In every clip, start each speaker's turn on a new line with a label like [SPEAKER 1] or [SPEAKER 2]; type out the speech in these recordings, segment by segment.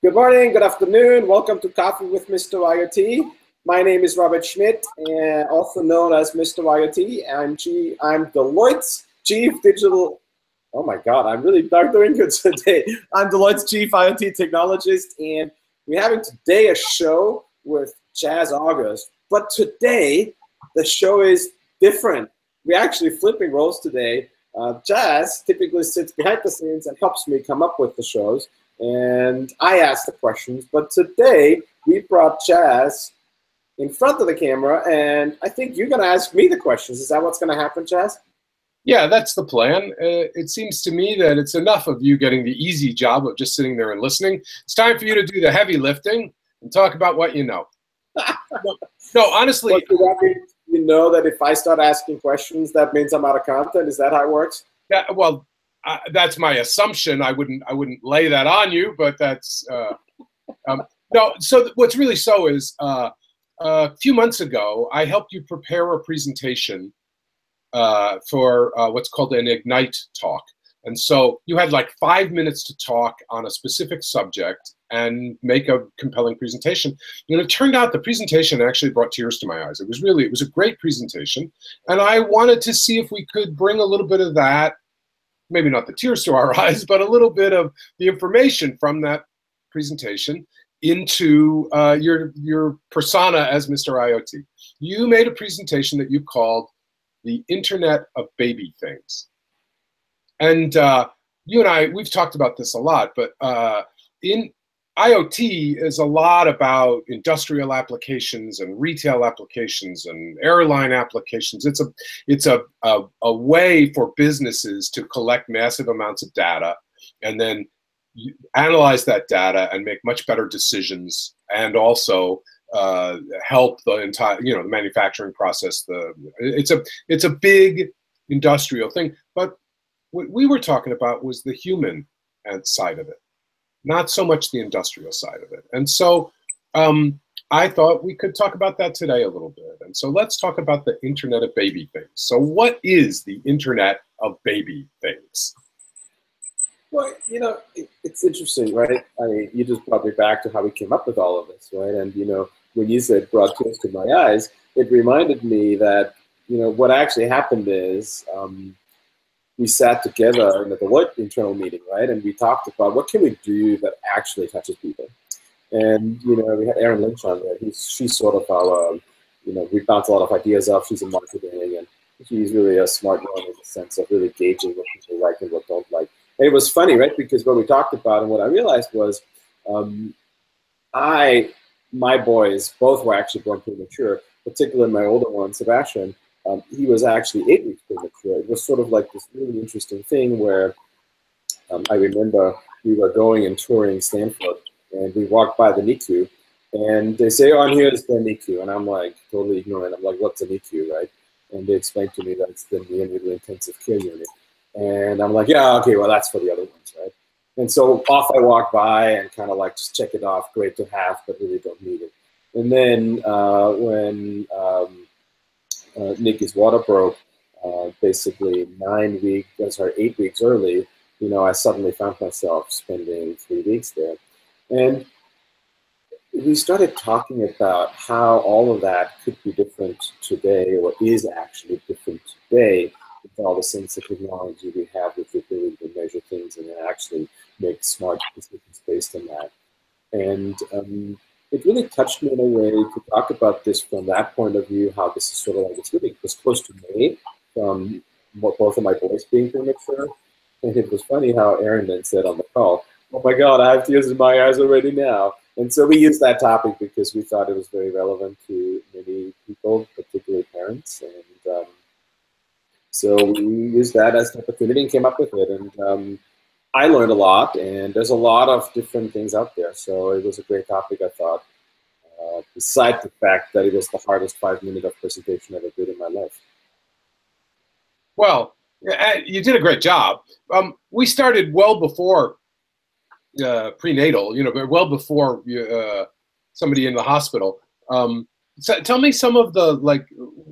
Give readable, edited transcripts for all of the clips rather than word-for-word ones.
[SPEAKER 1] Good morning, good afternoon. Welcome to Coffee with Mr. IoT. My name is Robert Schmid, and also known as Mr. IoT. I'm Deloitte's Chief Digital. Oh my God, I'm really not doing good today. I'm Deloitte's Chief IoT Technologist, and we're having today a show with Chaz August. But today, the show is different. We're actually flipping roles today. Chaz typically sits behind the scenes and helps me come up with the shows. And I ask the questions, but today we brought Chaz in front of the camera, and I think you're going to ask me the questions. Is that what's going to happen, Chaz?
[SPEAKER 2] Yeah, that's the plan. It seems to me that it's enough of you getting the easy job of just sitting there and listening. It's time for you to do the heavy lifting and talk about what you know. No, honestly.
[SPEAKER 1] What does that mean? You know that if I start asking questions, that means I'm out of content? Is that how it works?
[SPEAKER 2] Yeah, well, that's my assumption. I wouldn't lay that on you, but that's no. So what's really so is a few months ago, I helped you prepare a presentation for what's called an Ignite talk, and so you had like 5 minutes to talk on a specific subject and make a compelling presentation. And it turned out the presentation actually brought tears to my eyes. It was a great presentation, and I wanted to see if we could bring a little bit of that. Maybe not the tears to our eyes, but a little bit of the information from that presentation into your persona as Mr. IoT. You made a presentation that you called the Internet of Baby Things. And you and I, we've talked about this a lot, but in IoT is a lot about industrial applications and retail applications and airline applications. It's a way for businesses to collect massive amounts of data and then analyze that data and make much better decisions, and also help the entire, the manufacturing process. It's a big industrial thing. But what we were talking about was the human side of it, not so much the industrial side of it. And so I thought we could talk about that today a little bit. And so let's talk about the Internet of Baby Things. So what is the Internet of Baby Things?
[SPEAKER 1] Well, it's interesting, right? I mean, you just brought me back to how we came up with all of this, right? And, when you said brought tears to my eyes, it reminded me that, what actually happened is we sat together in the Deloitte internal meeting, right? And we talked about what can we do that actually touches people. And, we had Erin Lynch on there. She's sort of our, we bounce a lot of ideas off. She's in marketing, and she's really a smart one in the sense of really gauging what people like and what don't like. And it was funny, right? Because what we talked about and what I realized was my boys both were actually born premature, particularly my older one, Sebastian. He was actually 8 weeks premature. It was sort of like this really interesting thing where I remember we were going and touring Stanford, and we walked by the NICU, and they say, "Oh, and here's the NICU," and I'm like totally ignorant. I'm like, "What's a NICU, right?" And they explained to me that it's the neonatal intensive care unit, and I'm like, "Yeah, okay, well that's for the other ones, right?" And so off I walk by and kind of like just check it off, great to have, but really don't need it. And then when Nikki's water broke, basically 8 weeks early, I suddenly found myself spending 3 weeks there. And we started talking about how all of that could be different today, or is actually different today, with all the sense of technology we have, with the ability to measure things and actually make smart decisions based on that. And it really touched me in a way to talk about this from that point of view, how this is sort of like, it's really close to me from both of my boys being premature. And it was funny how Erin then said on the call, "Oh my God, I have tears in my eyes already now." And so we used that topic because we thought it was very relevant to many people, particularly parents. And so we used that as an opportunity and came up with it. And I learned a lot, and there's a lot of different things out there. So it was a great topic, I thought, besides the fact that it was the hardest 5 minute of presentation I ever did in my life.
[SPEAKER 2] Well, you did a great job. We started well before prenatal, well before somebody in the hospital. So tell me some of the,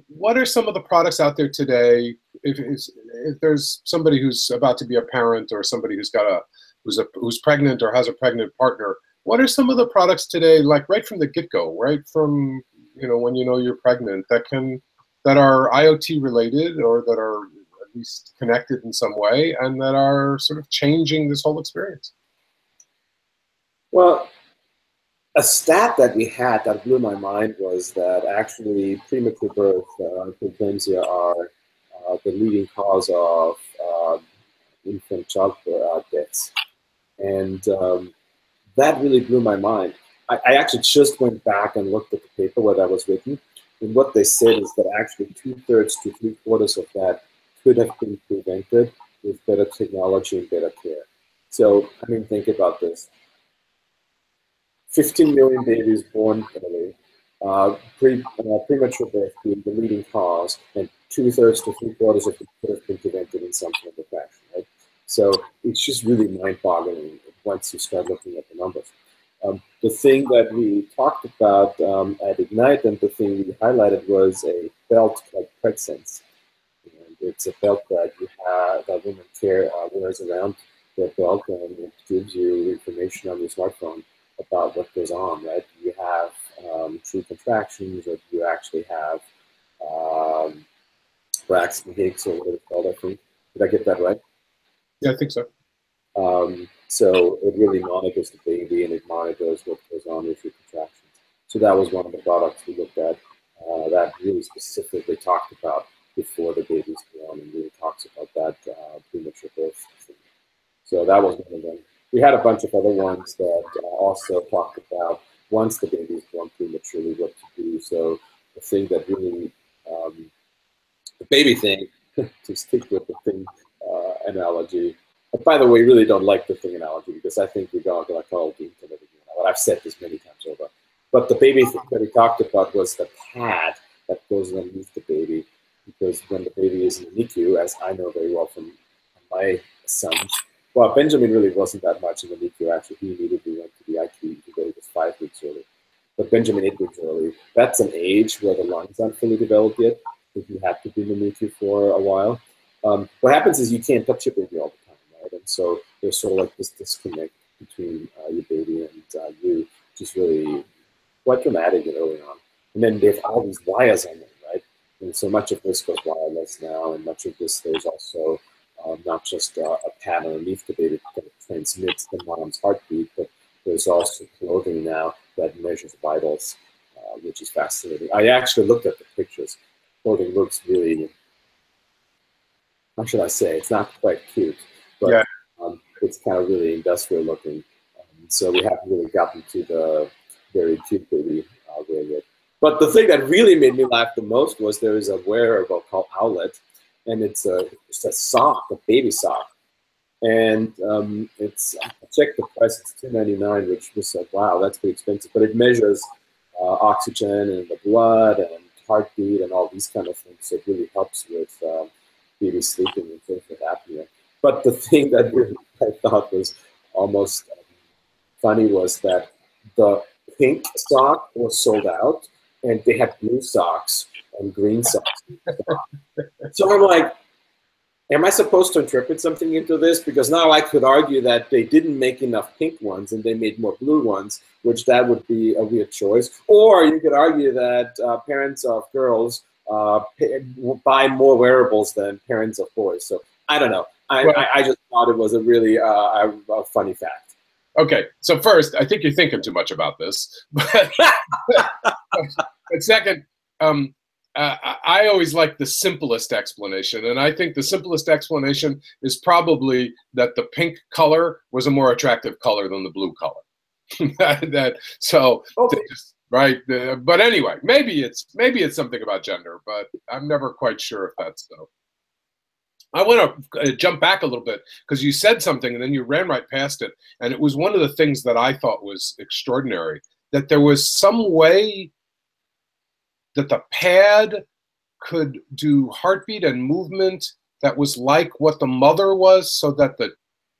[SPEAKER 2] what are some of the products out there today? If there's somebody who's about to be a parent, or somebody who's got who's pregnant or has a pregnant partner, what are some of the products today, like right from the get-go, right from, when you know you're pregnant, that are IoT related or that are at least connected in some way and that are sort of changing this whole experience?
[SPEAKER 1] Well, a stat that we had that blew my mind was that actually premature birth preeclampsia are the leading cause of infant child deaths. And that really blew my mind. I actually just went back and looked at the paper where that was written. And what they said is that actually 2/3 to 3/4 of that could have been prevented with better technology and better care. So, I mean, think about this. 15 million babies born early, premature birth being the leading cause, and 2/3 to 3/4 of it could have been prevented in some form of fashion, right? So it's just really mind-boggling once you start looking at the numbers. The thing that we talked about at Ignite and the thing we highlighted was a belt called PregSense. And it's a belt that that women wears around their belt, and it gives you information on your smartphone about what goes on, right? Do you have true contractions, or do you actually have Braxton Hicks, or whatever it's called, I think. Did I get that right?
[SPEAKER 2] Yeah, I think so.
[SPEAKER 1] So it really monitors the baby, and it monitors what goes on with your contractions. So that was one of the products we looked at that really specifically talked about before the baby's born, and really talks about that premature birth thing. So that was one of them. We had a bunch of other ones that also talked about once the baby is born prematurely, what to do. So the thing that really, the baby thing, to stick with the thing analogy. But by the way, we really don't like the thing analogy because I think we're going to call it the internet again. I've said this many times over. But the baby thing that we talked about was the pad that goes underneath the baby, because when the baby is in the NICU, as I know very well from my sons, well, Benjamin really wasn't that much in the NICU. Actually, he immediately went to the ICU because he was 5 weeks early. But Benjamin 8 weeks early, that's an age where the lungs aren't fully developed yet. So he had to be in the NICU for a while. What happens is you can't touch your baby all the time, right? And so there's sort of like this disconnect between your baby and you, which is really quite dramatic and early on. And then there's all these wires on them, right? And so much of this goes wireless now, and much of this, there's also not just a pad underneath the baby that transmits the mom's heartbeat, but there's also clothing now that measures vitals, which is fascinating. I actually looked at the pictures. Clothing looks really, how should I say, it's not quite cute, but yeah. It's kind of really industrial looking. So we haven't really gotten to the very cute baby wearing it. But the thing that really made me laugh the most was there is a wearable called Owlet, and it's a sock, a baby sock. And I checked the price, it's $2.99, which was like, wow, that's pretty expensive. But it measures oxygen and the blood and heartbeat and all these kind of things. So it really helps with baby sleeping and things with apnea. But the thing that really I thought was almost funny was that the pink sock was sold out, and they had blue socks and green socks. So I'm like, am I supposed to interpret something into this? Because now I could argue that they didn't make enough pink ones and they made more blue ones, which that would be a weird choice. Or you could argue that parents of girls buy more wearables than parents of boys. So I don't know. I just thought it was a really a funny fact.
[SPEAKER 2] Okay, so first, I think you're thinking too much about this. But second, I always like the simplest explanation, and I think the simplest explanation is probably that the pink color was a more attractive color than the blue color. Right? But anyway, maybe it's something about gender, but I'm never quite sure if that's so. I want to jump back a little bit because you said something and then you ran right past it, and it was one of the things that I thought was extraordinary, that there was some way that the pad could do heartbeat and movement that was like what the mother was, so that the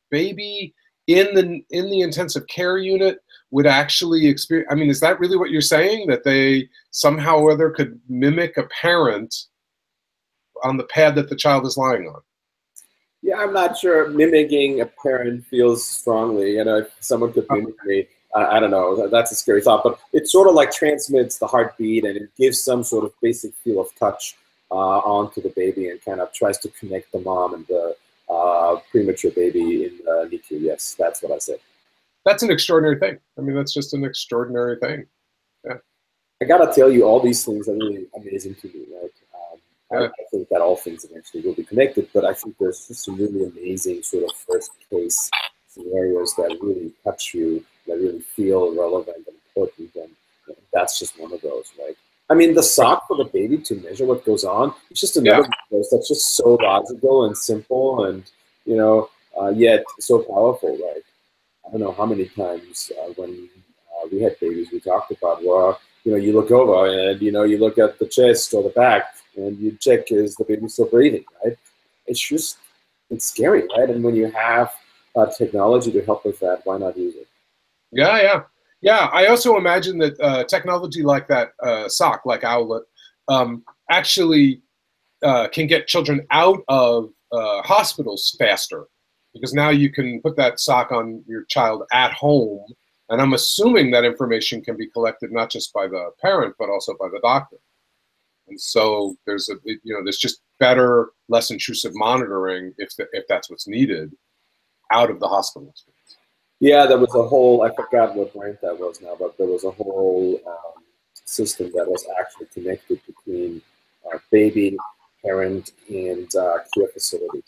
[SPEAKER 2] baby in the intensive care unit would actually experience. I mean, is that really what you're saying? That they somehow or other could mimic a parent on the pad that the child is lying on?
[SPEAKER 1] Yeah, I'm not sure mimicking a parent feels strongly. You know, if someone could mimic me, I don't know, that's a scary thought, but it sort of like transmits the heartbeat and it gives some sort of basic feel of touch onto the baby and kind of tries to connect the mom and the premature baby in the NICU. Yes, that's what I said.
[SPEAKER 2] That's an extraordinary thing. I mean, that's just an extraordinary thing. Yeah.
[SPEAKER 1] I gotta tell you, all these things are really amazing to me, right?
[SPEAKER 2] Yeah.
[SPEAKER 1] I think that all things eventually will be connected, but I think there's just some really amazing sort of first case scenarios that really touch you, that really feel relevant and important, and that's just one of those, right? I mean, the sock for the baby to measure what goes on, it's just another one of those that's just so logical and simple and, you know, yet so powerful, right? I don't know how many times when we had babies, we talked about, well, you know, you look over and, you know, you look at the chest or the back and you check, is the baby still breathing, right? It's just, it's scary, right? And when you have technology to help with that, why not use it?
[SPEAKER 2] Yeah, yeah. Yeah, I also imagine that technology like that sock, like Owlet, actually can get children out of hospitals faster, because now you can put that sock on your child at home, and I'm assuming that information can be collected not just by the parent but also by the doctor. And so there's there's just better, less intrusive monitoring if that's what's needed out of the hospital experience.
[SPEAKER 1] Yeah, there was a whole, I forgot what brand that was now, but there was a whole system that was actually connected between baby, parent, and care facility.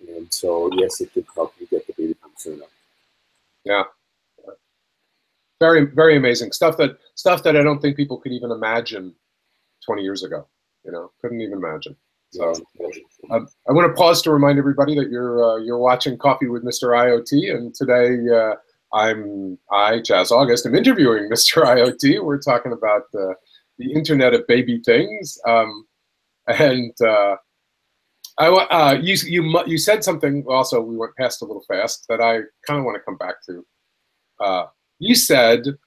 [SPEAKER 1] And so, yes, it did help you get the baby home sooner.
[SPEAKER 2] Yeah. Very, very amazing stuff that I don't think people could even imagine 20 years ago. You know, couldn't even imagine. So I want to pause to remind everybody that you're watching Coffee with Mr. IoT, and today I, Chaz August, am interviewing Mr. IoT. We're talking about the Internet of Baby Things, you said something also. We went past a little fast that I kind of want to come back to. You said,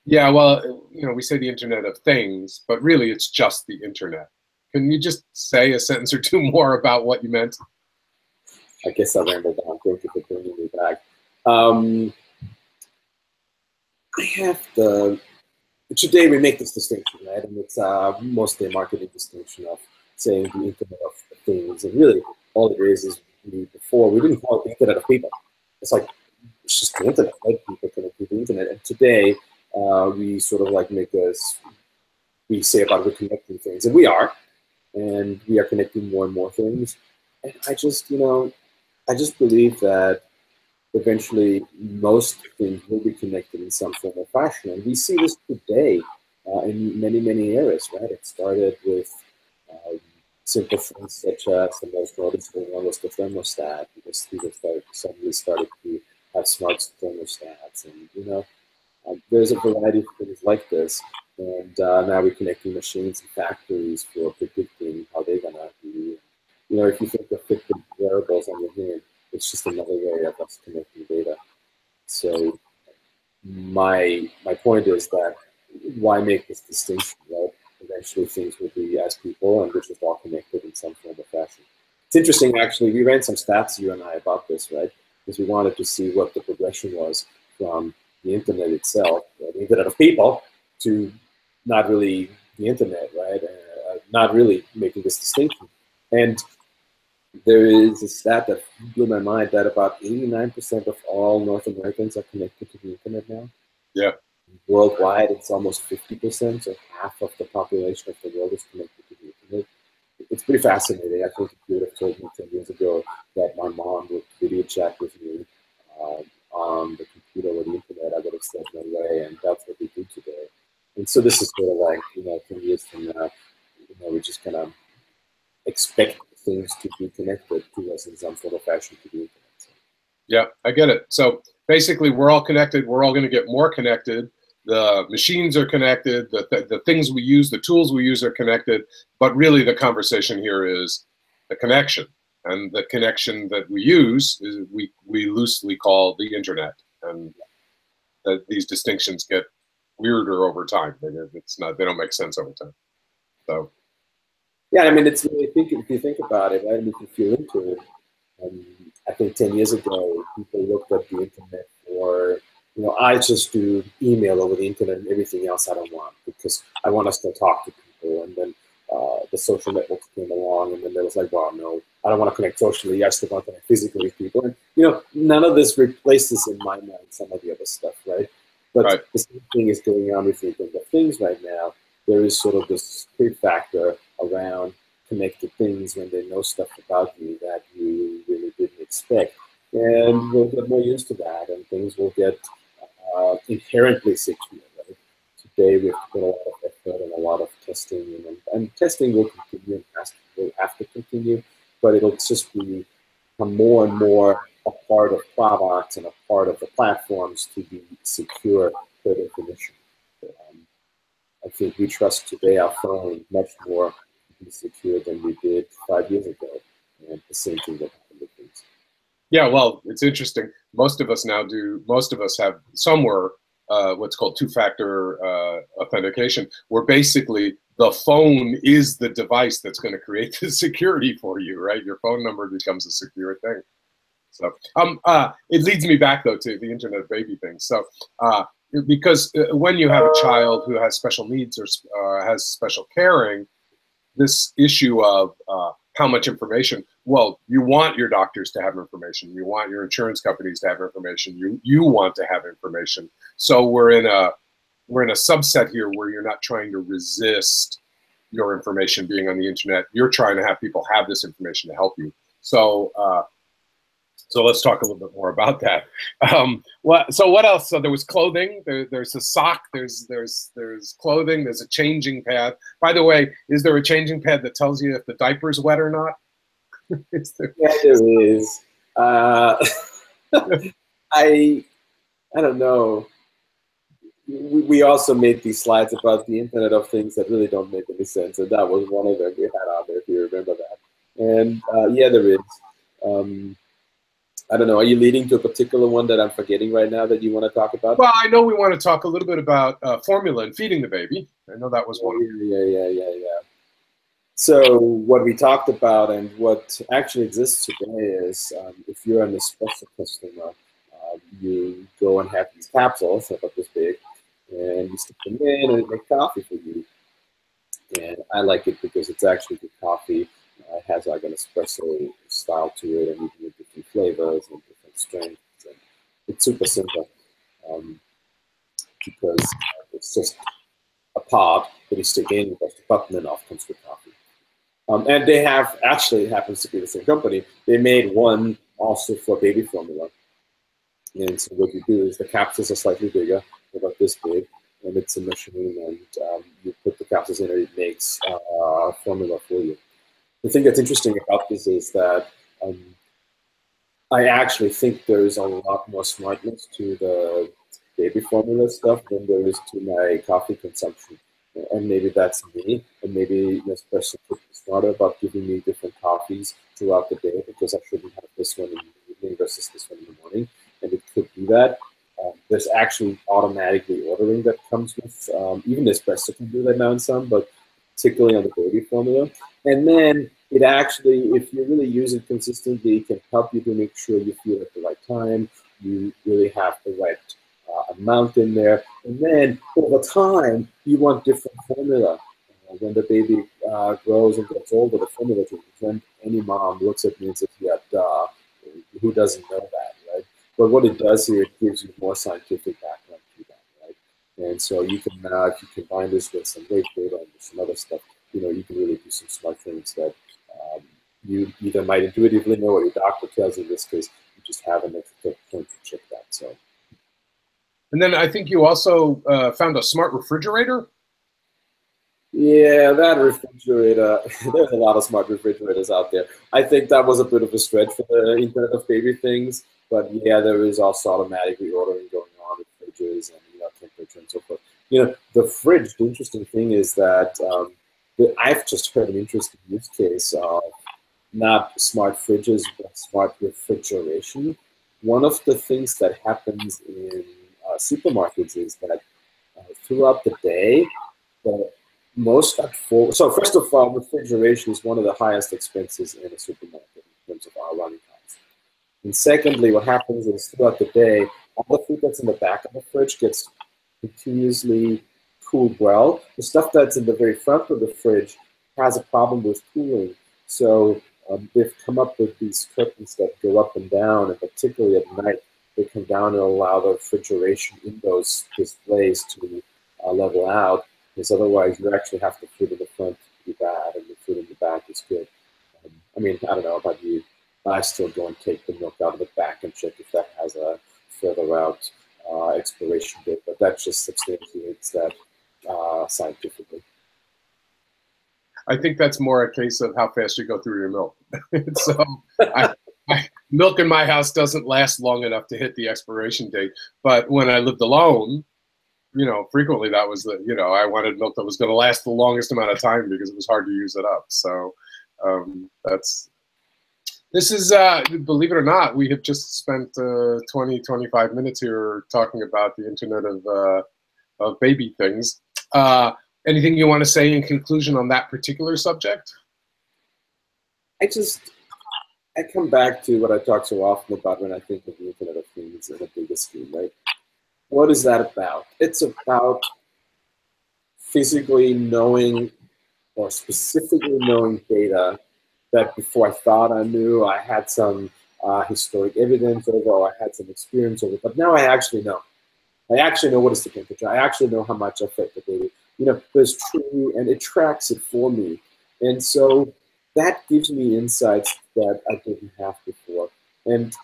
[SPEAKER 2] yeah, well, you know, we say the Internet of Things, but really it's just the Internet. Can you just say a sentence or two more about what you meant?
[SPEAKER 1] I guess I rambled on. Thank you for bringing me back. I have today we make this distinction, right? And it's mostly a marketing distinction of saying the Internet of Things. And really, all it is before, we didn't call it the Internet of People. It's like, it's just the Internet, right? People connect to the Internet. And today, we sort of like we say about we're connecting things. And we are. And we are connecting more and more things. And I just believe that eventually most things will be connected in some form or fashion. And we see this today in many, many areas, right? It started with simple things such as the most noticeable one was the thermostat, because people suddenly started to have smart thermostats. And, you know, there's a variety of things like this. And now we're connecting machines and factories for predicting how they're going to be. You know, if you think of Fitbit wearables on your hand, it's just another way of us connecting data. So my point is that why make this distinction, right? Eventually things will be as people and we're just all connected in some form or fashion. It's interesting, actually, we ran some stats, you and I, about this, right? Because we wanted to see what the progression was from the Internet itself, the Internet of people, to not really the Internet, right? Not really making this distinction. And there is a stat that blew my mind that about 89% of all North Americans are connected to the Internet now.
[SPEAKER 2] Yeah.
[SPEAKER 1] Worldwide, it's almost 50%, so half of the population of the world is connected to the Internet. It's pretty fascinating. I think if you would have told me 10 years ago that my mom would video chat with me on the computer or the Internet, I would have said no way, and that's what we do today. And so this is sort of like, you know, 10 years from now, you know, we're just going to expect things to be connected to us in some sort of fashion to the Internet. So.
[SPEAKER 2] Yeah, I get it. So basically, we're all connected. We're all going to get more connected. The machines are connected. The things we use, the tools we use are connected. But really, the conversation here is the connection. And the connection that we use is we loosely call the Internet. And these distinctions get weirder over time. They don't make sense over time. So.
[SPEAKER 1] Yeah, I mean, it's really if you think about it, right? I mean, if you feel into it, I think 10 years ago, people looked at the Internet for I just do email over the internet and everything else I don't want because I want to still talk to people. And then the social networks came along, and then there was like, well, no, I don't want to connect socially. I still want to connect physically with people. And none of this replaces in my mind some of the other stuff, right? But
[SPEAKER 2] Right.
[SPEAKER 1] the same thing is going on with the Internet of Things right now. There is sort of this big factor around connected things when they know stuff about you that you really didn't expect. And we'll get more used to that, and things will get inherently secure. Right? Today, we have to put a lot of effort and a lot of testing, and testing will continue and will have to continue, but it'll just become more and more a part of products and a part of the platforms to be secure per definition. I think we trust today our phone much more to be secure than we did 5 years ago, and the same thing that happened with things.
[SPEAKER 2] Yeah, well, it's interesting. Most of us now do. Most of us have somewhere what's called two-factor authentication, where basically the phone is the device that's going to create the security for you, right? Your phone number becomes a secure thing. So it leads me back though to the Internet baby thing. So because when you have a child who has special needs or has special caring, this issue of how much information, well, you want your doctors to have information. You want your insurance companies to have information. You want to have information. So we're in a subset here where you're not trying to resist your information being on the internet. You're trying to have people have this information to help you. So so let's talk a little bit more about that. So what else? So there was clothing. There's a sock. There's clothing. There's a changing pad. By the way, is there a changing pad that tells you if the diaper's wet or not?
[SPEAKER 1] Yeah, there is. I don't know. We also made these slides about the Internet of Things that really don't make any sense, and that was one of them we had out there, if you remember that. And yeah, there is. I don't know. Are you leading to a particular one that I'm forgetting right now that you want to talk about?
[SPEAKER 2] Well, I know we want to talk a little bit about formula and feeding the baby. I know that was one.
[SPEAKER 1] Yeah. So what we talked about and what actually exists today is if you're an espresso customer, you go and have these capsules about this big, and you stick them in and it makes coffee for you. And I like it because it's actually good coffee. It has like an espresso style to it, and you can get different flavors and different strengths. And it's super simple because it's just a pod that you stick in, you press the button, and off comes the coffee. And they have, actually, it happens to be the same company, they made one also for baby formula. And so what you do is the capsules are slightly bigger, about this big, and it's a machine, and you put the capsules in, and it makes formula for you. The thing that's interesting about this is that I actually think there's a lot more smartness to the baby formula stuff than there is to my coffee consumption. And maybe that's me, and maybe Nespresso could be smarter about giving me different coffees throughout the day because I shouldn't have this one in the evening versus this one in the morning, and it could do that. There's actually automatically ordering that comes with, even Nespresso can do that now in some, but particularly on the baby formula. And then it actually, if you really use it consistently, it can help you to make sure you feel at the right time, you really have the right amount in there. And then over time, you want different formula. When the baby grows and gets older, the formula changes. When any mom looks at me and says, yeah, duh, who doesn't know that, right? But what it does here, it gives you more scientific background to that, right? And so you can, if you combine this with some weight data and some other stuff, you can really do some smart things that you either might intuitively know or your doctor tells you. In this case, you just have an extra point to check that. So.
[SPEAKER 2] And then I think you also found a smart refrigerator.
[SPEAKER 1] Yeah, that refrigerator, there's a lot of smart refrigerators out there. I think that was a bit of a stretch for the Internet of Baby things, but yeah, there is also automatic reordering going on with fridges and temperature and so forth. The fridge, the interesting thing is that I've just heard an interesting use case of not smart fridges, but smart refrigeration. One of the things that happens in supermarkets is that throughout the day, so first of all, refrigeration is one of the highest expenses in a supermarket in terms of our running costs. And secondly, what happens is throughout the day, all the food that's in the back of the fridge gets continuously cooled well. The stuff that's in the very front of the fridge has a problem with cooling. So they've come up with these curtains that go up and down, and particularly at night, they come down and allow the refrigeration in those displays to level out, because otherwise you actually have the food in the front to be bad, and the food in the back is good. I mean, I don't know about you, I still go and take the milk out of the back and check if that has a further out expiration date, but that just substantiates that scientifically.
[SPEAKER 2] I think that's more a case of how fast you go through your milk. So milk in my house doesn't last long enough to hit the expiration date. But when I lived alone, you know, frequently that was the, you know, I wanted milk that was going to last the longest amount of time because it was hard to use it up. So this is, believe it or not, we have just spent 20, 25 minutes here talking about the Internet of baby things. Anything you want to say in conclusion on that particular subject?
[SPEAKER 1] I come back to what I talk so often about when I think of the Internet of Things in a bigger scheme, right? What is that about? It's about physically knowing or specifically knowing data that before I thought I knew, I had some historic evidence over, or I had some experience over, but now I actually know. I actually know what is the temperature. I actually know how much I fed the baby. You know, there's true, and it tracks it for me. And so that gives me insights that I didn't have before. And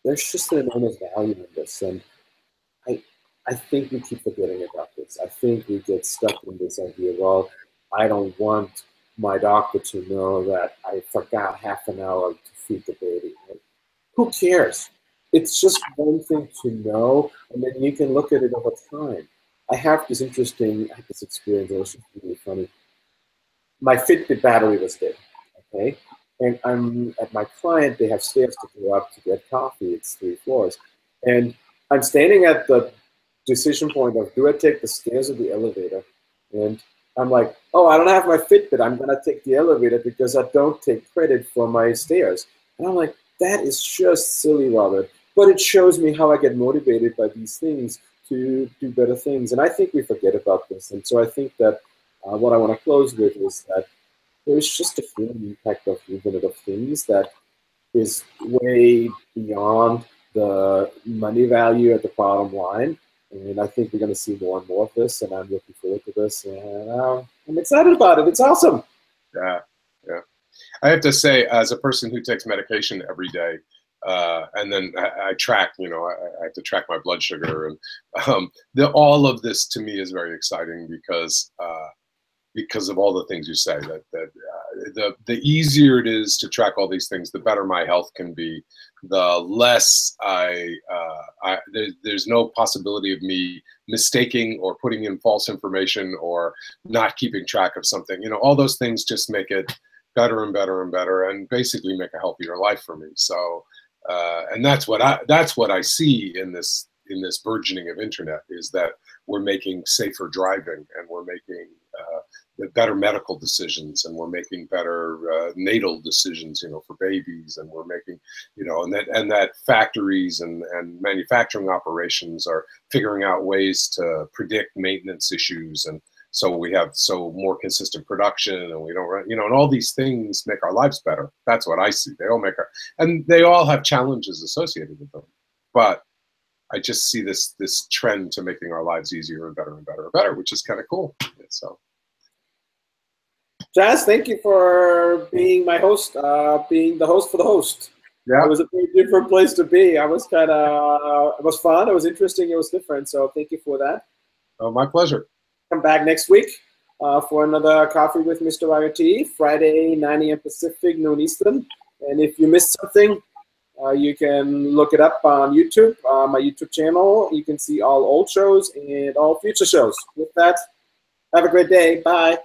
[SPEAKER 1] there's just an enormous value in this. And I think we keep forgetting about this. I think we get stuck in this idea, well, I don't want my doctor to know that I forgot half an hour to feed the baby. Right? Who cares? It's just one thing to know, and then you can look at it over time. I have this experience, it was just really funny. My Fitbit battery was dead, okay? And I'm at my client, they have stairs to go up to get coffee, it's 3 floors. And I'm standing at the decision point of, do I take the stairs or the elevator? And I'm like, oh, I don't have my Fitbit, I'm gonna take the elevator because I don't take credit for my stairs. And I'm like, that is just silly, Robert. But it shows me how I get motivated by these things to do better things. And I think we forget about this. And so I think that what I want to close with is that there's just a human impact of the Internet of Things that is way beyond the money value at the bottom line. And I think we're going to see more and more of this, and I'm looking forward to this. And I'm excited about it. It's awesome.
[SPEAKER 2] Yeah, yeah. I have to say, as a person who takes medication every day, and then I track, you know, I have to track my blood sugar, and all of this to me is very exciting because of all the things you say. The easier it is to track all these things, the better my health can be. The less there's no possibility of me mistaking or putting in false information or not keeping track of something. You know, all those things just make it better and better and better, and basically make a healthier life for me. So, and that's what I see in this burgeoning of internet, is that we're making safer driving, and we're making better medical decisions, and we're making better natal decisions, you know, for babies, and we're making, you know, and that factories and manufacturing operations are figuring out ways to predict maintenance issues, and so we have more consistent production, and we don't run, you know, and all these things make our lives better. That's what I see. And they all have challenges associated with them, but I just see this trend to making our lives easier and better and better and better, which is kind of cool. So,
[SPEAKER 1] Jazz, thank you for being my host, being the host for the host. Yeah, it was a very different place to be. I was it was fun. It was interesting. It was different. So thank you for that.
[SPEAKER 2] Oh, my pleasure.
[SPEAKER 1] Come back next week for another Coffee with Mr. IoT, Friday, 9 a.m. Pacific, noon Eastern. And if you missed something, you can look it up on YouTube, my YouTube channel. You can see all old shows and all future shows. With that, have a great day. Bye.